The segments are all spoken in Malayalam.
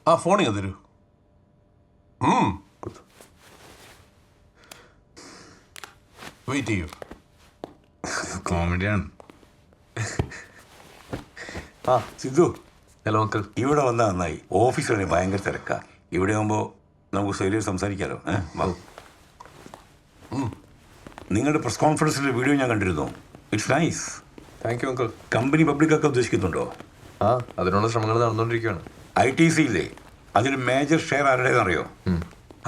ആ ഫോണിങ് തരൂ. വെയിറ്റ് ചെയ്യൂ. കോമഡിയാണ്. ആ സിദ്ധു, ഹലോ അങ്കിൾ. ഇവിടെ വന്നാൽ നന്നായി. ഓഫീസിലെ ഭയങ്കര തിരക്കാ. ഇവിടെ ആകുമ്പോൾ നമുക്ക് ശരിയായി സംസാരിക്കാമല്ലോ. നിങ്ങളുടെ പ്രസ് കോൺഫറൻസിലെ വീഡിയോ ഞാൻ കണ്ടിരുന്നു. It's nice. Thank you uncle. Company പബ്ലിക്കാക്കാൻ ഉദ്ദേശിക്കുന്നുണ്ടോ? ആ, അതിനുള്ള ശ്രമങ്ങൾ നടന്നുകൊണ്ടിരിക്കുകയാണ്. ITC ഇല്ലേ, അതിൽ മേജർ ഷെയർ ആരുടേതെന്നറിയോ?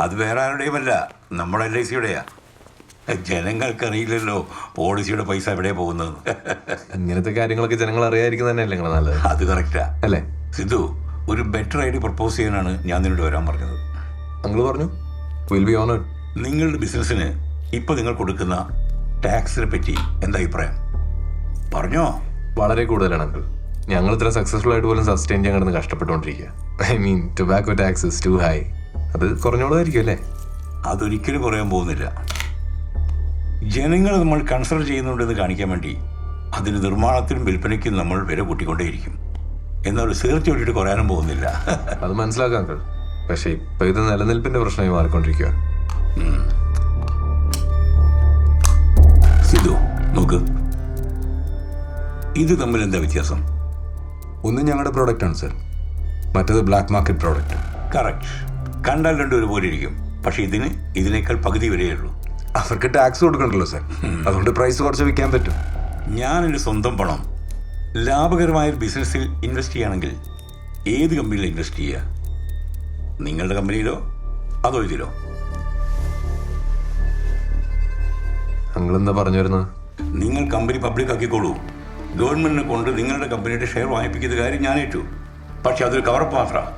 അത് വേറെ ആരുടെയുമല്ല, നമ്മുടെ LICയുടെയാ. ജനങ്ങൾക്കറിയില്ലല്ലോ പോളിസിയുടെ പൈസ എവിടെ പോകുന്നത്. ഇങ്ങനത്തെ കാര്യങ്ങളൊക്കെ ജനങ്ങൾ അറിയാതിരിക്കുന്നത് തന്നെയല്ലേ നിങ്ങൾ നല്ലത്? അത് കറക്റ്റാ അല്ലേ സിദ്ധു? ഒരു ബെറ്റർ ഐഡിയ പ്രപ്പോസ് ചെയ്യാനാണ് ഞാൻ നിന്നോട് വരാൻ പറഞ്ഞത്. അങ്കിൾ പറഞ്ഞു വിൽ ബി ഓണേഡ്. നിങ്ങളുടെ ബിസിനസ്സിന് ഇപ്പൊ നിങ്ങൾ കൊടുക്കുന്ന ടാക്സിനെ പറ്റി എന്താ അഭിപ്രായം? പറഞ്ഞോ. വളരെ കൂടുതലാണ് അങ്കിൾ. ഞങ്ങൾ ഇത്ര സക്സസ്ഫുൾ ആയിട്ട് പോലും സസ്റ്റെയിൻ ചെയ്യാൻ കിടന്ന് കഷ്ടപ്പെട്ടുകൊണ്ടിരിക്കുക. I mean tobacco tax is too high. അത് കുറഞ്ഞോളായിരിക്കും അല്ലേ? അതൊരിക്കലും കുറയാൻ പോകുന്നില്ല. ജനങ്ങൾ നമ്മൾ കൺസിഡർ ചെയ്യുന്നുണ്ടെന്ന് കാണിക്കാൻ വേണ്ടി അതിന് നിർമ്മാണത്തിനും വിൽപ്പനയ്ക്കും നമ്മൾ വില കൂട്ടിക്കൊണ്ടേയിരിക്കും. എന്നാൽ സേർച്ച് വേണ്ടിയിട്ട് കുറയാനും പോകുന്നില്ല. അത് മനസ്സിലാക്കാം അങ്കിൾ. പക്ഷെ ഇപ്പൊ ഇത് നിലനിൽപ്പിന്റെ പ്രശ്നമായി മാറിക്കൊണ്ടിരിക്കുക. സിദ്ധു നോക്ക്, ഇത് തമ്മിൽ എന്താ വ്യത്യാസം? ഒന്ന് ഞങ്ങളുടെ പ്രോഡക്റ്റ് ആണ് സർ, മറ്റേത് ബ്ലാക്ക് മാർക്കറ്റ് പ്രോഡക്റ്റ്. കറക്റ്റ്. കണ്ടാൽ രണ്ടും ഒരുപോലെ ഇരിക്കും. പക്ഷെ ഇതിനേക്കാൾ പകുതി വരെയുള്ളൂ. അവർക്ക് ടാക്സ് കൊടുക്കണ്ടല്ലോ സർ, അതുകൊണ്ട് പ്രൈസ് കുറച്ച് വിൽക്കാൻ പറ്റും. ഞാൻ എൻ്റെ സ്വന്തം പണം ലാഭകരമായ ഒരു ബിസിനസ്സിൽ ഇൻവെസ്റ്റ് ചെയ്യുകയാണെങ്കിൽ ഏത് കമ്പനിയിലാണ് ഇൻവെസ്റ്റ് ചെയ്യുക? നിങ്ങളുടെ കമ്പനിയിലോ അതോ ഇതിലോ? അങ്കിൾ എന്താ പറഞ്ഞു വരുന്നത്? നിങ്ങൾ കമ്പനി പബ്ലിക് ആക്കിക്കോളൂ. ഗവൺമെന്റിനെ കൊണ്ട് നിങ്ങളുടെ കമ്പനിയുടെ ഷെയർ വാങ്ങിപ്പിക്കുന്ന കാര്യം ഞാൻ ഏറ്റു. പക്ഷെ അതൊരു കവറപ്പ് മാത്രമാണ്.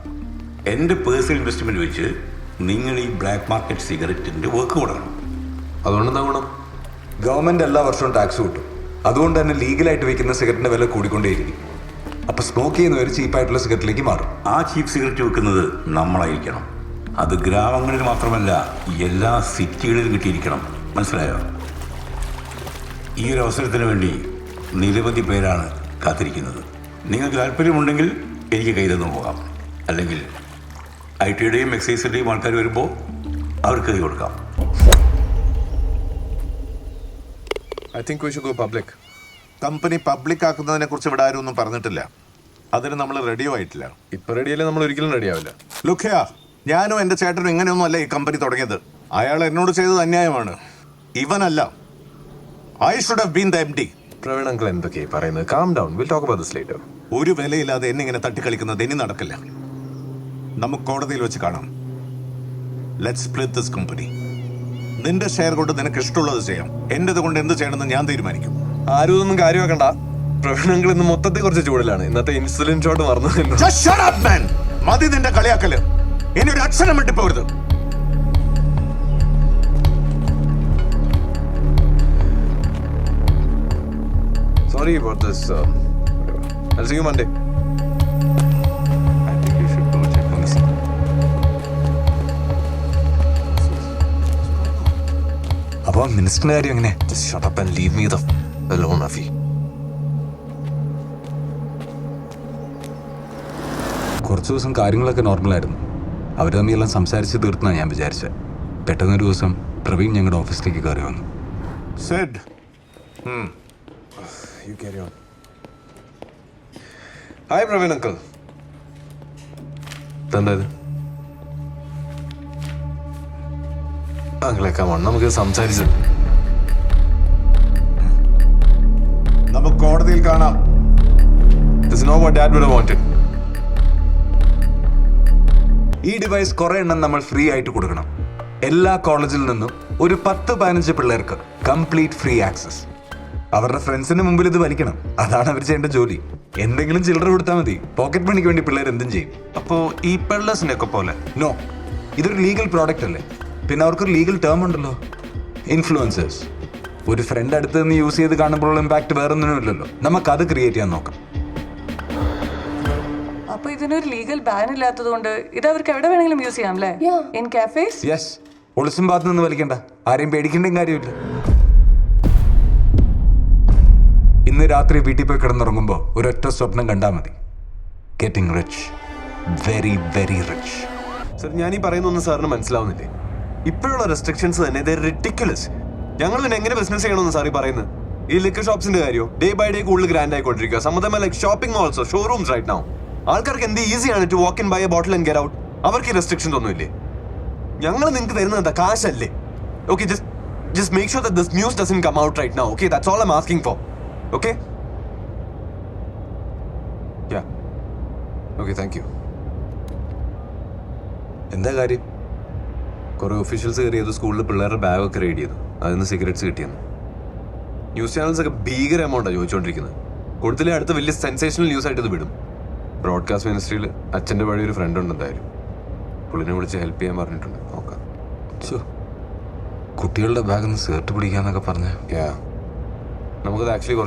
എൻ്റെ പേഴ്സണൽ ഇൻവെസ്റ്റ്മെന്റ് വെച്ച് നിങ്ങൾ ഈ ബ്ലാക്ക് മാർക്കറ്റ് സിഗരറ്റിന്റെ വർക്ക് കൊടുക്കണം. അതുകൊണ്ട് എന്താ ഗുണം? ഗവൺമെന്റ് എല്ലാ വർഷവും ടാക്സ് കിട്ടും. അതുകൊണ്ട് തന്നെ ലീഗലായിട്ട് വിൽക്കുന്ന സിഗരറ്റിന്റെ വില കൂടിക്കൊണ്ടേയിരിക്കും. അപ്പൊ സ്മോക്ക് ചെയ്യുന്നവർ ചീപ്പായിട്ടുള്ള സിഗരറ്റിലേക്ക് മാറും. ആ ചീപ്പ് സിഗരറ്റ് വെക്കുന്നത് നമ്മളായിരിക്കണം. അത് ഗ്രാമങ്ങളിൽ മാത്രമല്ല, എല്ലാ സിറ്റികളിലും കിട്ടിയിരിക്കണം. മനസ്സിലായോ? ഈ ഒരു അവസരത്തിന് വേണ്ടി നിരവധി പേരാണ് കാത്തിരിക്കുന്നത്. നിങ്ങൾക്ക് താല്പര്യമുണ്ടെങ്കിൽ എനിക്ക് കൈ തന്നു പോകാം. അല്ലെങ്കിൽ ITയുടെയും എക്സൈസിൻ്റെയും ആൾക്കാർ വരുമ്പോൾ അവർക്ക് കൈ കൊടുക്കാം. I think we should go public. Company public ആക്കുന്നതിനെ കുറിച്ച് ഇവിടെ ആരും ഒന്നും പറഞ്ഞിട്ടില്ല. അതിന് നമ്മൾ റെഡിയോ ആയിട്ടില്ല. ഇപ്പൊ റെഡിയല്ലേ? നമ്മൾ ഒരിക്കലും റെഡി ആവില്ല. ലുഖ്യ, ഞാനും എൻ്റെ ചേട്ടനും ഇങ്ങനെയൊന്നും അല്ല ഈ കമ്പനി തുടങ്ങിയത്. അയാൾ എന്നോട് ചെയ്തത് അന്യായമാണ്. ഇവനല്ല. I should have been the MD. Praveen uncle എന്തൊക്കെയായി പറയുന്നത്? Calm down, will talk about this later. ഒരു വിലയില്ലാതെ എന്നെ ഇങ്ങനെ തട്ടിക്കളിക്കുന്നത് ഇനി നടക്കില്ല. നമുക്ക് കോടതിയിൽ വെച്ച് കാണാം. Let's split this company. നിന്റെ ഷെയർ കൊണ്ട് നിനക്ക് ഇഷ്ടമുള്ളത് ചെയ്യാം. എന്റേത് കൊണ്ട് എന്ത് ചെയ്യണമെന്ന് ഞാൻ തീരുമാനിക്കും. ആരും ഇതൊന്നും കാര്യമാക്കണ്ട. പ്രവീൺ അങ്കിൾ ഇന്ന് മൊത്തത്തിൽ കുറച്ച് ചൂടിലാണ്. ഇന്നത്തെ ഇൻസുലിൻ ഷോട്ട് മറന്നു. Just shut up, man. മതി നിന്റെ കളിയാക്കല്. ഇനി ഒരു അക്ഷരം വിട്ടിപ്പോരുത്. Sorry about this. I'll see you Monday. I think you should go check on this. അപ്പൊ മിനിസ്റ്ററിന്റെ കാര്യം എങ്ങനെ? Just shut up and leave me the alone, Afi. കുറച്ച് ദിവസം കാര്യങ്ങളൊക്കെ നോർമലായിരുന്നു. അവർ തമ്മിലെല്ലാം സംസാരിച്ച് തീർന്നാണ് ഞാൻ വിചാരിച്ചത്. പെട്ടെന്നൊരു ദിവസം പ്രവീൺ ഞങ്ങളുടെ ഓഫീസിലേക്ക് കയറി വന്നു. Said. You carry on. Hi, Praveen uncle. എന്താ ഇത്? അങ്കിളെ കമോൺ, നമുക്ക് സംസാരിച്ചു. നമുക്ക് കോടതിയിൽ കാണാം. This is not what Dad would have wanted. ഈ ഡിവൈസ് കുറെ എണ്ണം നമ്മൾ ഫ്രീ ആയിട്ട് കൊടുക്കണം. എല്ലാ കോളേജിൽ നിന്നും ഒരു 10-15 പിള്ളേർക്ക് കംപ്ലീറ്റ് ഫ്രീ ആക്സസ്. അവരുടെ ഫ്രണ്ട്സിന് മുമ്പിൽ ഇത് വലിക്കണം. അതാണ് അവർ ചെയ്യേണ്ട ജോലി. എന്തെങ്കിലും ചില്ലറ കൊടുത്താൽ മതി. പോക്കറ്റ് മണിക്ക് വേണ്ടി പിള്ളേർ എന്തും ചെയ്യും. അപ്പോ ഈ പെള്ളേഴ്സിനെ ഒക്കെ പോലെ നോ, ഇതൊരു ലീഗൽ പ്രോഡക്റ്റ് അല്ലേ. പിന്നെ അവർക്കൊരു ലീഗൽ ടേം ഉണ്ടല്ലോ, ഇൻഫ്ലുവൻസേഴ്സ്. ഒരു ഫ്രണ്ട് അടുത്ത് നിന്ന് യൂസ് ചെയ്ത് കാണുമ്പോഴുള്ള ഇമ്പാക്ട് വേറൊന്നിനും ഇല്ലല്ലോ. നമുക്കത് ക്രിയേറ്റ് ചെയ്യാൻ നോക്കാം. അപ്പൊ ഇതിനൊരു ലീഗൽ ബാൻ ഇല്ലാത്തതുകൊണ്ട് ഇത് അവർക്ക് എവിടെ വേണമെങ്കിലും യൂസ് ചെയ്യാം അല്ലേ? In cafes? യെസ്. ഒളിച്ചും ഭാഗത്ത് നിന്ന് വലിക്കണ്ട, ആരെയും പേടിക്കേണ്ട കാര്യമില്ല. ഇന്ന് രാത്രി വീട്ടിൽ പോയി കിടന്നുറങ്ങുമ്പോൾ ഒരൊറ്റ സ്വപ്നം കണ്ടാൽ മതി. Getting rich, very very rich. Sir, ഞാൻ ഈ പറയുന്നൊന്നും സാറിന് മനസ്സിലാവുന്നില്ലേ? ഇപ്പോഴുള്ള റെസ്ട്രിക്ഷൻസ് തന്നെ റിഡിക്കുലസ്. ഞങ്ങൾ പിന്നെ എങ്ങനെ ബിസിനസ് ചെയ്യണമെന്ന് സാർ ഈ പറയുന്നത്? ഈ ലിക്കർ ഷോപ്സിന്റെ കാര്യം ഡേ ബൈ ഡേ കൂടുതൽ ഗ്രാൻഡ് ആയിക്കൊണ്ടിരിക്കുക. സമ്മതം ലൈക്ക് ഷോപ്പിംഗ് മോൾസോ ഷോറൂംസ് റൈറ്റ് നൗ. ആൾക്കാർക്ക് എന്ത് ഈസിയാണ് to walk in buy a bottle and get out. അവർക്ക് ഈ റെസ്ട്രിക്ഷൻസ് ഒന്നുമില്ലേ? ഞങ്ങൾ നിങ്ങൾക്ക് തരുന്നത് എന്താ? കാശല്ലേ? Okay, just make sure that this news doesn't come out right now. Okay, that's all I'm asking for. Okay? Yeah. Okay, thank you. എന്താ കാര്യം? കുറെ ഒഫീഷ്യൽസ് കയറി ചെയ്തു, സ്കൂളിൽ പിള്ളേരുടെ ബാഗൊക്കെ റെയ്ഡ് ചെയ്തു, അതിൽ നിന്ന് സിഗരറ്റ്സ് കിട്ടിയെന്ന്. ന്യൂസ് ചാനൽസ് ഒക്കെ ഭീകര എമൗണ്ടാണ് ചോദിച്ചുകൊണ്ടിരിക്കുന്നത്. കൊടുത്തില്ലേ അടുത്ത വലിയ സെൻസേഷണൽ ന്യൂസ് ആയിട്ട് ഇത് വിടും. ബ്രോഡ്കാസ്റ്റ് മിനിസ്ട്രിയിൽ അച്ഛൻ്റെ വഴി ഒരു ഫ്രണ്ട് ഉണ്ട്, എന്തായാലും പുള്ളിനെ വിളിച്ച് ഹെൽപ്പ് ചെയ്യാൻ പറഞ്ഞിട്ടുണ്ട്. നോക്കാം. കുട്ടികളുടെ ബാഗിൽ നിന്ന് സിഗരറ്റ് പിടിക്കാന്നൊക്കെ പറഞ്ഞ് നമുക്കത് ആക്ച്വലി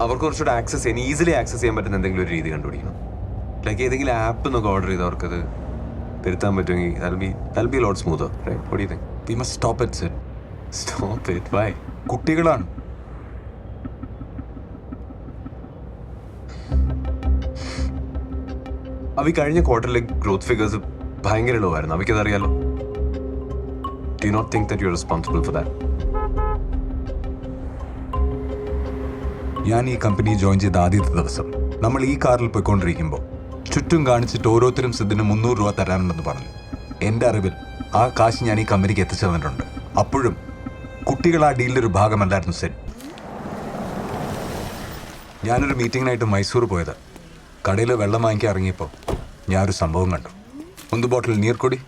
അവർക്ക് കുറച്ചുകൂടെ ഈസിലി ആക്സസ് ചെയ്യാൻ പറ്റുന്ന എന്തെങ്കിലും ഒരു രീതി കണ്ടുപിടിക്കണം. ലൈക്ക് ഏതെങ്കിലും ആപ്പ് എന്നൊക്കെ ഓർഡർ ചെയ്ത് അവർക്കത് തിരുത്താൻ പറ്റുമെങ്കിൽ that'll be a lot smoother, right? What do you think? We must stop it, sir. Stop it? Why? കുട്ടികളാണ്. അവ കഴിഞ്ഞ ക്വാർട്ടറിലെ ഗ്രോത്ത് ഫിഗേഴ്സ് ഭയങ്കര ലോ ആയിരുന്നു. അവയ്ക്കതറിയാലോ. Do you not think that you're responsible for that? ഞാൻ ഈ കമ്പനി ജോയിൻ ചെയ്ത ആദ്യത്തെ ദിവസം നമ്മൾ ഈ കാറിൽ പോയിക്കൊണ്ടിരിക്കുമ്പോൾ ചുറ്റും കാണിച്ചിട്ട് ഓരോരുത്തരും സിദ്ധിന് 300 രൂപ തരാനുണ്ടെന്ന് പറഞ്ഞു. എൻ്റെ അറിവിൽ ആ കാശ് ഞാൻ ഈ കമ്പനിക്ക് എത്തിച്ചു തന്നിട്ടുണ്ട്. അപ്പോഴും കുട്ടികൾ ആ ഡീലിൻ്റെ ഒരു ഭാഗമല്ലായിരുന്നു സെൻ. ഞാനൊരു മീറ്റിങ്ങിനായിട്ട് മൈസൂർ പോയത്. കടയിൽ വെള്ളം വാങ്ങിക്കാൻ ഇറങ്ങിയപ്പോൾ ഞാനൊരു സംഭവം കണ്ടു. 1 ബോട്ടിൽ നീർക്കൊടി.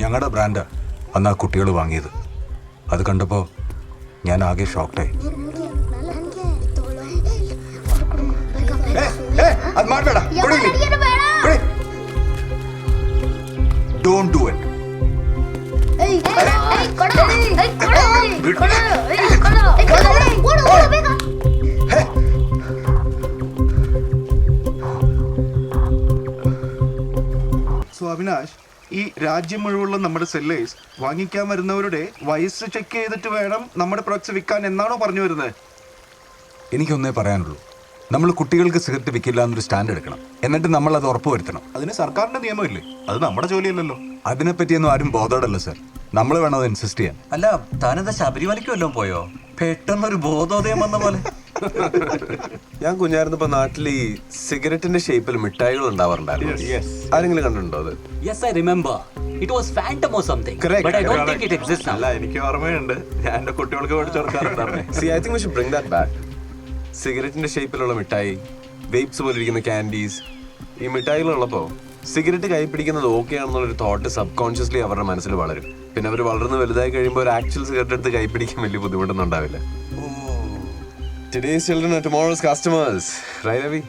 ഞങ്ങളുടെ ബ്രാൻഡ് അന്ന് ആ കുട്ടികൾ വാങ്ങിയത്. അത് കണ്ടപ്പോൾ ഞാൻ ആകെ ഷോക്ക്ഡായി. Don't do it. So Avinash, ഈ രാജ്യം മുഴുവനുള്ള നമ്മുടെ സെല്ലേഴ്സ് വാങ്ങിക്കാൻ വരുന്നവരുടെ വയസ്സ് ചെക്ക് ചെയ്തിട്ട് വേണം നമ്മുടെ പ്രൊഡക്ട്സ് വിൽക്കാൻ എന്നാണോ പറഞ്ഞു വരുന്നത്? എനിക്കൊന്നേ പറയാനുള്ളൂ, നമ്മൾ കുട്ടികൾക്ക് സിഗരറ്റ് വിൽക്കില്ല എന്നൊരു സ്റ്റാൻഡ് എടുക്കണം. എന്നിട്ട് നമ്മൾ അത് ഉറപ്പുവരുത്തണം. അതിന് സർക്കാരിന്റെ നിയമമില്ലേ? അത് നമ്മുടെ ജോലിയല്ലല്ലോ. അതിനെപ്പറ്റിയൊന്നും ആരും ബോധോടല്ല സർ. നമ്മൾ വേണം അത് ഇൻസിസ്റ്റ് ചെയ്യാൻ. അല്ല, താനെന്താ ശബരിമലയ്ക്ക് വല്ലതും പോയോ? പെട്ടെന്നൊരു ബോധോദയം വന്ന പോലെ. ഞാൻ കുഞ്ഞായിരുന്നപ്പോ നാട്ടിൽ ഈ സിഗരറ്റിന്റെ ഷേപ്പിൽ മിഠായികൾ ഉണ്ടാവാറുണ്ടായിരുന്നു. ആരെങ്കിലും കണ്ടിട്ടുണ്ടോ അത്? Yes, I remember. It was Phantom or something. Correct. But I don't think it exists now. അല്ല, എനിക്ക് ഓർമ്മയുണ്ട്. ഞാൻ എന്റെ കുട്ടികൾക്ക് മേടിച്ചു കൊടുക്കാറുണ്ടായിരുന്നേ. See, I think we should bring that back. സിഗരറ്റിന്റെ ഷേപ്പിലുള്ള മിഠായി, വെയ്പ്സ് പോലെ ഇരിക്കുന്ന ക്യാൻഡീസ്, ഈ മിഠായികളുള്ളപ്പോ സിഗരറ്റ് കൈ പിടിക്കുന്നത് ഓക്കെ ആണെന്നുള്ളൊരു തോട്ട് സബ് കോൺഷ്യസ്ലി അവരുടെ മനസ്സിൽ വളരും. പിന്നെ അവർ വളർന്ന് വലുതായി കഴിയുമ്പോൾ ഒരു ആക്ച്വൽ സിഗരറ്റ് എടുത്ത് കൈ പിടിക്കാൻ വലിയ ബുദ്ധിമുട്ടൊന്നും ഉണ്ടാവില്ല. Today's children are tomorrow's customers, right, Ravi?